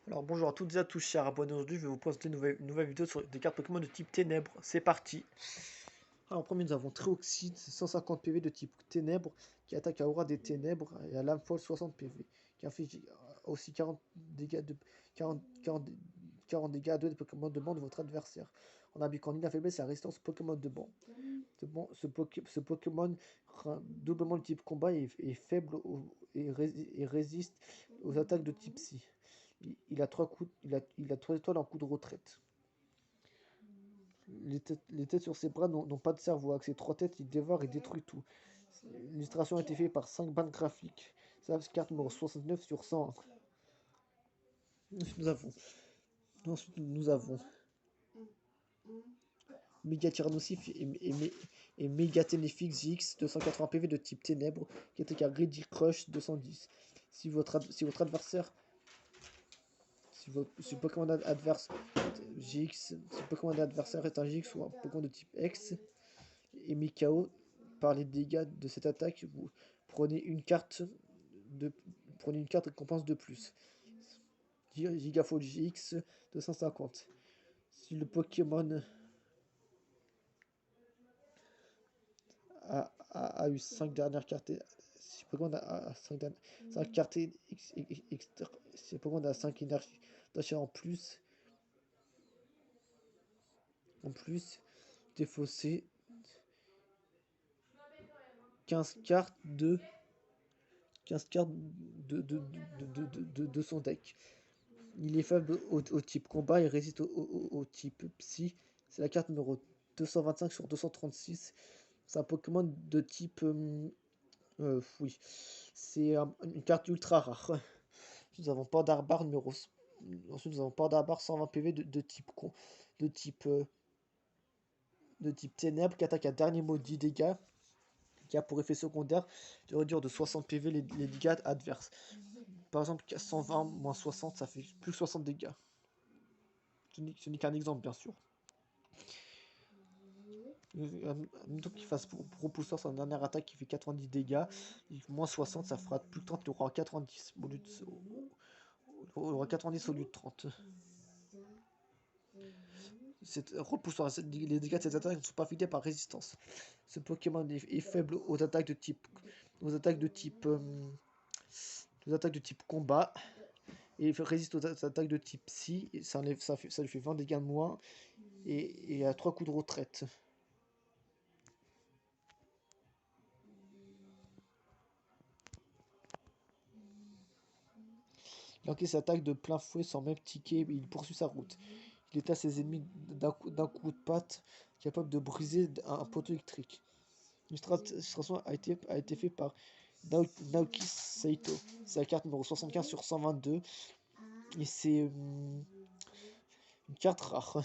Alors bonjour à toutes et à tous, chers abonnés. Aujourd'hui, je vais vous présenter une nouvelle vidéo sur des cartes Pokémon de type Ténèbres. C'est parti. Alors en premier, nous avons Trioxide, 150 PV de type Ténèbres, qui attaque à Aura des Ténèbres et à Lame Folle 60 PV, qui inflige aussi 40 dégâts de 40, 40, 40 dégâts à 2 des Pokémon de banc de votre adversaire. En appliquant une faiblesse et la résistance Pokémon de banc. Ce Pokémon doublement le type combat et est faible et résiste aux attaques de type Psy. Il a 3 étoiles en coup de retraite. Les têtes sur ses bras n'ont pas de cerveau. Avec ses 3 têtes, il dévore et détruit tout. L'illustration a été faite par 5 bandes graphiques. Ça, c'est carte numéro 69 sur 100. Ensuite, nous avons Méga Tyrannosif et Méga Ténéfix X 280 PV de type Ténèbres qui attaque à Greedy Crush 210. Si votre adversaire si le Pokémon adverse GX, si le Pokémon adversaire est un GX ou un Pokémon de type X et mis KO par les dégâts de cette attaque, vous prenez une carte de récompense de plus. Gigafall GX 250. Si le Pokémon a eu 5 dernières cartes, si le Pokémon a 5 cartes si le Pokémon a 5 énergies d'achat en plus, défausser 15 cartes de 15 cartes de son deck. Il est faible au type combat et résiste au type psy. C'est la carte numéro 225 sur 236. C'est un Pokémon de type... oui, c'est une carte ultra rare. Nous avons Pandarbar numéro... Ensuite, nous avons Pandarbar 120 PV de type, de type ténèbres qui attaque à dernier mot 10 dégâts, qui a pour effet secondaire de réduire de 60 PV les dégâts adverses. Par exemple, 120 moins 60, ça fait plus 60 dégâts. Ce n'est qu'un exemple, bien sûr. Donc qu'il fasse repousseur sur la dernière attaque qui fait 90 dégâts, moins 60, ça fera plus de 30, il aura 90 au lieu de 30. Repousseur, les dégâts de cette attaque ne sont pas affectés par résistance. Ce Pokémon est faible aux attaques de type combat et résiste aux attaques de type psy. Et ça lui fait 20 dégâts de moins et à 3 coups de retraite. Il encaisse attaque de plein fouet sans même ticker et il poursuit sa route. Il éteint ses ennemis d'un coup de patte, capable de briser un poteau électrique. L'illustration a été faite par Naoki Saito. C'est la carte numéro 75 sur 122. Et c'est une carte rare.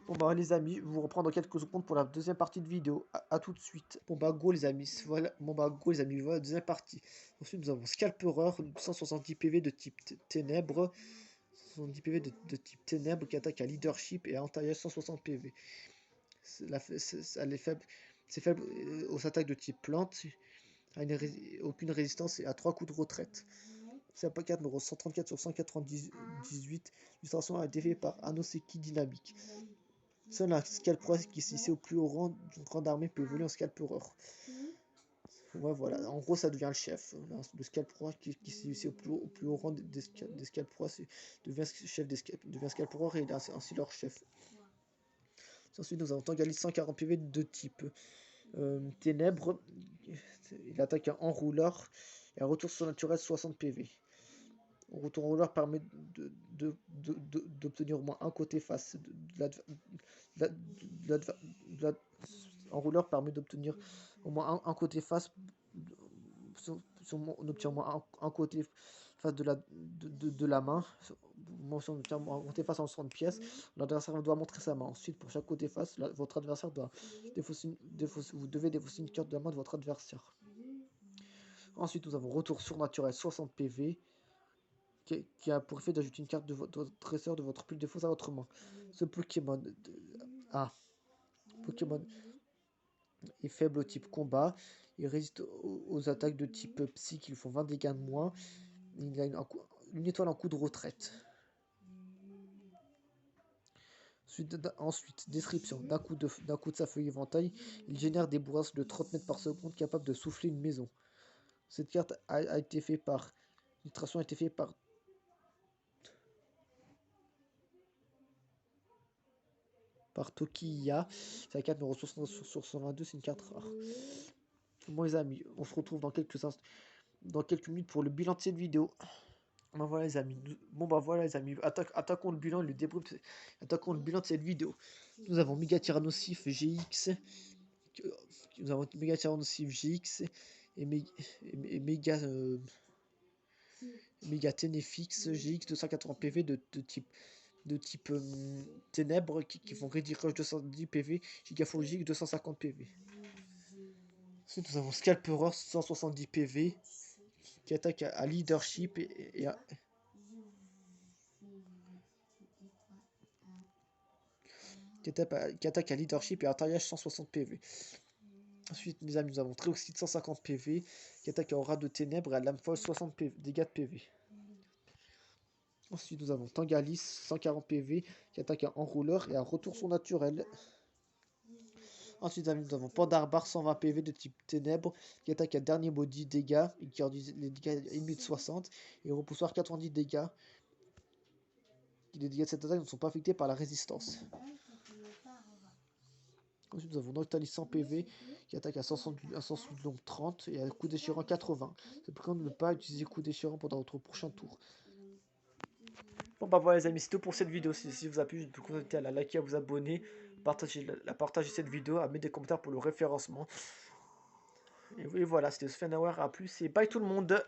Bon bah les amis, je vous reprends dans quelques secondes pour la deuxième partie de vidéo. A tout de suite. Bon bah go les amis, voilà. Bon bah go les amis, voilà la deuxième partie. Ensuite nous avons Scalperer, 170 PV de type Ténèbres. 170 PV de type Ténèbres qui attaque à Leadership et à Antaillage 160 PV. C'est faible aux attaques de type Plante, aucune résistance et à 3 coups de retraite. C'est un paquet numéro 134 sur 198. L'illustration a été faite par Anoseki Dynamique. Seul un Scalperer qui est ici au plus haut rang d'une grande armée peut évoluer en Scalperer. Ouais, voilà, en gros, ça devient le chef. Le Scalperer qui est ici au plus haut rang des Scalperer devient Scalperer et il est ainsi leur chef. Ensuite, nous avons Tangali 140 PV de type Ténèbres. Il attaque un enrouleur et un retour surnaturel 60 PV. Un retour enrouleur permet d'obtenir au moins un côté face. Enrouleur permet d'obtenir au moins un côté face. On obtient au moins un côté face de la main. Si on obtient un côté face en 60 pièces, l'adversaire doit montrer sa main. Ensuite, pour chaque côté face, votre adversaire doit vous devez défausser une carte de la main de votre adversaire. Ensuite, nous avons retour surnaturel 60 PV qui a pour effet d'ajouter une carte de votre dresseur de votre plus de défausse à votre main. Ce Pokémon est faible au type combat. Il résiste aux attaques de type psy qui lui font 20 dégâts de moins. une étoile en coup de retraite. Ensuite, description. D'un coup de sa feuille éventail, il génère des bourrasques de 30 mètres par seconde capables de souffler une maison. Cette carte a été faite par... L'illustration a été faite par Tokiya. C'est la carte numéro 60 sur 122, c'est une carte rare. Bon les amis, on se retrouve dans quelques minutes pour le bilan de cette vidéo. Bon voilà les amis, attaquons le bilan, attaquons le bilan de cette vidéo. Nous avons Mega Tyrannosif GX, nous avons Mega Tyrannosif GX et Mega Ténéfix GX 280 PV de type ténèbres qui font Ready Rush 210 PV, Gigaforgique 250 PV. Ensuite, nous avons Scalperer 170 PV qui attaque à Leadership et qui attaque à Leadership et à taillage 160 PV. Ensuite, les amis, nous avons Tréoxyde 150 PV qui attaque à Aura de Ténèbres et à Lame Folle 60 PV, dégâts de PV. Ensuite, nous avons Tangalis 140 PV qui attaque à Enrouleur et à Retour son naturel. Ensuite, nous avons Pandarbar 120 PV de type Ténèbres qui attaque à Dernier Body dégâts et qui réduit les dégâts ennemis de 60 et Repoussoir 90 dégâts. Les dégâts de cette attaque ne sont pas affectés par la résistance. Ensuite, nous avons Noctalis 100 PV qui attaque à 100 long 30 et à coup déchirant 80. C'est pour ne pas utiliser coup déchirant pendant votre prochain tour. Bon bah voilà les amis, c'est tout pour cette vidéo. Si vous a plu, je vous invite à la liker, à vous abonner, partager cette vidéo, à mettre des commentaires pour le référencement. Et voilà, c'était Sofenauer, à plus et bye tout le monde.